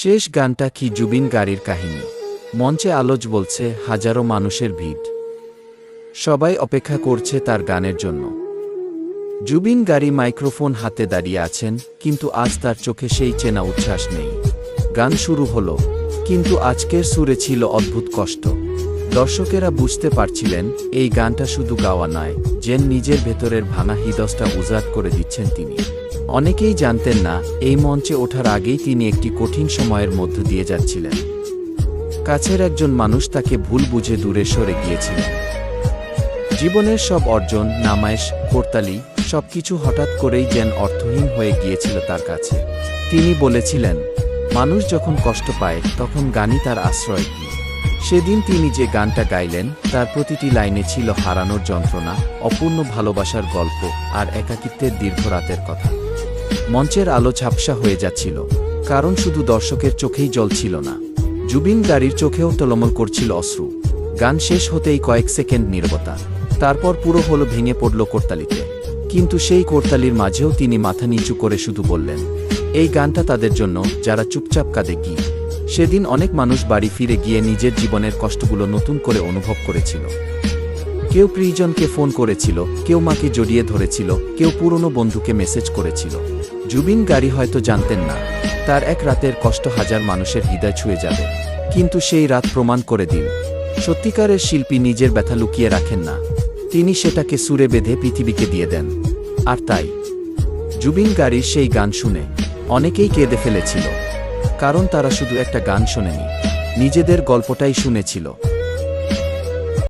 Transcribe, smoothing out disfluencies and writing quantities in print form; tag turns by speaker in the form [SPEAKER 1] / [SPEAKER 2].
[SPEAKER 1] শেষ গানটা কি জুবিন গাড়ির কাহিনী। মঞ্চে আলোচ বলছে, হাজারো মানুষের ভিড়, সবাই অপেক্ষা করছে তার গানের জন্য। জুবিন গাড়ি মাইক্রোফোন হাতে দাঁড়িয়ে আছেন, কিন্তু আজ তার চোখে সেই চেনা উচ্ছ্বাস নেই। গান শুরু হলো, কিন্তু আজকের সুরে ছিল অদ্ভুত কষ্ট। দর্শকেরা বুঝতে পারছিলেন এই গানটা শুধু গাওয়া নয়, যেন নিজের ভেতরের ভাঙা হৃদয়টা উজাড় করে দিচ্ছেন তিনি। অনেকেই জানতেন না এই মঞ্চে ওঠার আগেই তিনি একটি কঠিন সময়ের মধ্য দিয়ে যাচ্ছিলেন। কাছের একজন মানুষ তাকে ভুল বুঝে দূরে সরে গিয়েছিলেন। জীবনের সব অর্জন, নামায়েশ, করতালি সবকিছু হঠাৎ করেই যেন অর্থহীন হয়ে গিয়েছিল তার কাছে। তিনি বলেছিলেন, মানুষ যখন কষ্ট পায় তখন গানই তার আশ্রয়। সেদিন তিনি যে গানটা গাইলেন তার প্রতিটি লাইনে ছিল হারানোর যন্ত্রণা, অপূর্ণ ভালোবাসার গল্প আর একাকিত্বের দীর্ঘ রাতের কথা। মঞ্চের আলো ঝাপসা হয়ে যাচ্ছিল, কারণ শুধু দর্শকের চোখেই জল ছিল না, জুবিন গাড়ির চোখেও টলমল করছিল অশ্রু। গান শেষ হতেই কয়েক সেকেন্ড নীরবতা, তারপর পুরো হলো ভেঙে পড়ল করতালিতে। কিন্তু সেই করতালির মাঝেও তিনি মাথা নিচু করে শুধু বললেন, এই গানটা তাদের জন্য যারা চুপচাপ কাঁদে। কি সেদিন অনেক মানুষ বাড়ি ফিরে গিয়ে নিজের জীবনের কষ্টগুলো নতুন করে অনুভব করেছিল। কেউ প্রিয়জনকে ফোন করেছিল, কেউ মাকে জড়িয়ে ধরেছিল, কেউ পুরনো বন্ধুকে মেসেজ করেছিল। জুবিন গাড়ি হয়তো জানতেন না তার এক রাতের কষ্ট হাজার মানুষের হৃদয় ছুঁয়ে যাবে। কিন্তু সেই রাত প্রমাণ করে দিল, সত্যিকারের শিল্পী নিজের ব্যথা লুকিয়ে রাখেন না, তিনি সেটাকে সুরে বেঁধে পৃথিবীকে দিয়ে দেন। আর তাই জুবিন গাড়ির সেই গান শুনে অনেকেই কেঁদে ফেলেছিল, কারণ তারা শুধু একটা গান শোনেনি, নিজেদের গল্পটাই শুনেছিল।